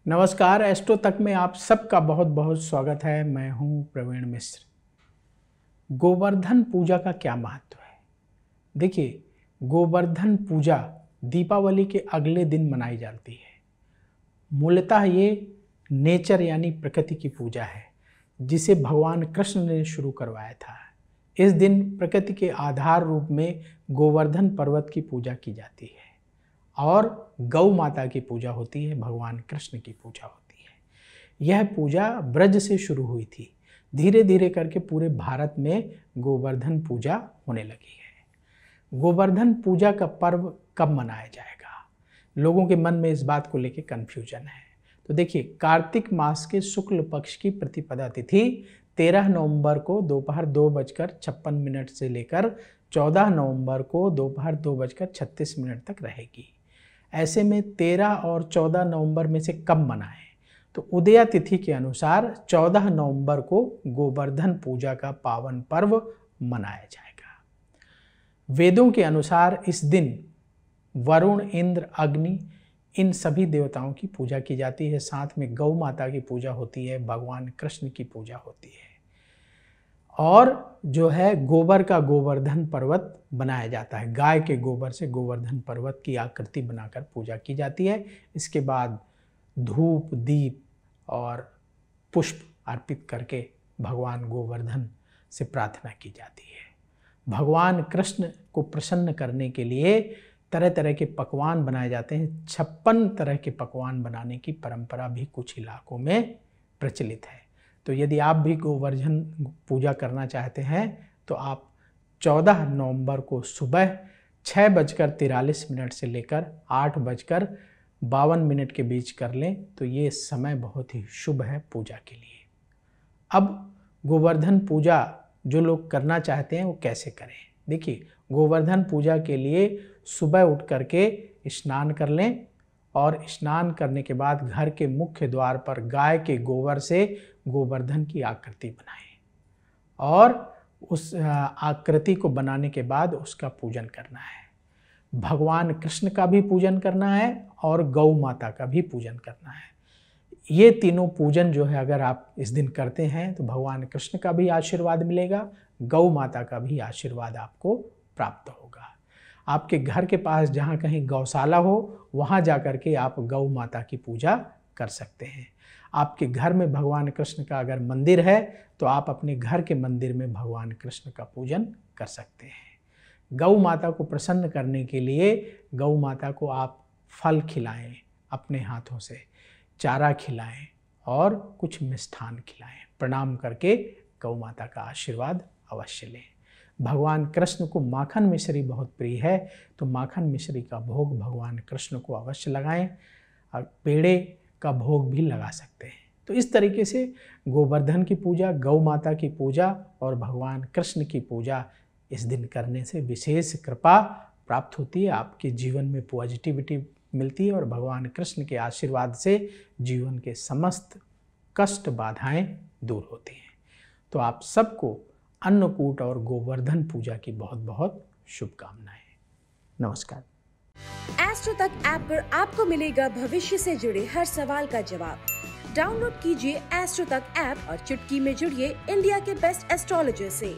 नमस्कार, एस्ट्रो तक में आप सबका बहुत बहुत स्वागत है। मैं हूं प्रवीण मिश्र। गोवर्धन पूजा का क्या महत्व है? देखिए, गोवर्धन पूजा दीपावली के अगले दिन मनाई जाती है। मूलतः ये नेचर यानी प्रकृति की पूजा है, जिसे भगवान कृष्ण ने शुरू करवाया था। इस दिन प्रकृति के आधार रूप में गोवर्धन पर्वत की पूजा की जाती है और गौ माता की पूजा होती है, भगवान कृष्ण की पूजा होती है। यह पूजा ब्रज से शुरू हुई थी, धीरे धीरे करके पूरे भारत में गोवर्धन पूजा होने लगी है। गोवर्धन पूजा का पर्व कब मनाया जाएगा? लोगों के मन में इस बात को लेकर कन्फ्यूजन है। तो देखिए, कार्तिक मास के शुक्ल पक्ष की प्रतिपदा तिथि 13 नवंबर को दोपहर 2:56 से लेकर 14 नवंबर को दोपहर 2:36 तक रहेगी। ऐसे में 13 और 14 नवंबर में से कब मनाएं? तो उदया तिथि के अनुसार 14 नवंबर को गोवर्धन पूजा का पावन पर्व मनाया जाएगा। वेदों के अनुसार इस दिन वरुण, इंद्र, अग्नि इन सभी देवताओं की पूजा की जाती है। साथ में गौ माता की पूजा होती है, भगवान कृष्ण की पूजा होती है और जो है गोबर का गोवर्धन पर्वत बनाया जाता है। गाय के गोबर से गोवर्धन पर्वत की आकृति बनाकर पूजा की जाती है। इसके बाद धूप, दीप और पुष्प अर्पित करके भगवान गोवर्धन से प्रार्थना की जाती है। भगवान कृष्ण को प्रसन्न करने के लिए तरह तरह के पकवान बनाए जाते हैं। 56 तरह के पकवान बनाने की परंपरा भी कुछ इलाकों में प्रचलित है। तो यदि आप भी गोवर्धन पूजा करना चाहते हैं तो आप 14 नवंबर को सुबह 6:43 से लेकर 8:52 के बीच कर लें तो ये समय बहुत ही शुभ है पूजा के लिए। अब गोवर्धन पूजा जो लोग करना चाहते हैं वो कैसे करें? देखिए, गोवर्धन पूजा के लिए सुबह उठ करके स्नान कर लें और स्नान करने के बाद घर के मुख्य द्वार पर गाय के गोबर से गोवर्धन की आकृति बनाएं और उस आकृति को बनाने के बाद उसका पूजन करना है। भगवान कृष्ण का भी पूजन करना है और गौ माता का भी पूजन करना है। ये तीनों पूजन जो है अगर आप इस दिन करते हैं तो भगवान कृष्ण का भी आशीर्वाद मिलेगा, गौ माता का भी आशीर्वाद आपको प्राप्त होगा। आपके घर के पास जहाँ कहीं गौशाला हो वहाँ जाकर के आप गौ माता की पूजा कर सकते हैं। आपके घर में भगवान कृष्ण का अगर मंदिर है तो आप अपने घर के मंदिर में भगवान कृष्ण का पूजन कर सकते हैं। गौ माता को प्रसन्न करने के लिए गौ माता को आप फल खिलाएं, अपने हाथों से चारा खिलाएं और कुछ मिष्ठान खिलाएं। प्रणाम करके गौ माता का आशीर्वाद अवश्य लें। भगवान कृष्ण को माखन मिश्री बहुत प्रिय है, तो माखन मिश्री का भोग भगवान कृष्ण को अवश्य लगाएं और पेड़े का भोग भी लगा सकते हैं। तो इस तरीके से गोवर्धन की पूजा, गौ माता की पूजा और भगवान कृष्ण की पूजा इस दिन करने से विशेष कृपा प्राप्त होती है। आपके जीवन में पॉजिटिविटी मिलती है और भगवान कृष्ण के आशीर्वाद से जीवन के समस्त कष्ट बाधाएं दूर होती हैं। तो आप सबको अन्नकूट और गोवर्धन पूजा की बहुत बहुत शुभकामनाएं। नमस्कार। एस्ट्रो तक ऐप पर आपको मिलेगा भविष्य से जुड़े हर सवाल का जवाब। डाउनलोड कीजिए एस्ट्रो तक ऐप और चुटकी में जुड़िए इंडिया के बेस्ट एस्ट्रोलॉजर से।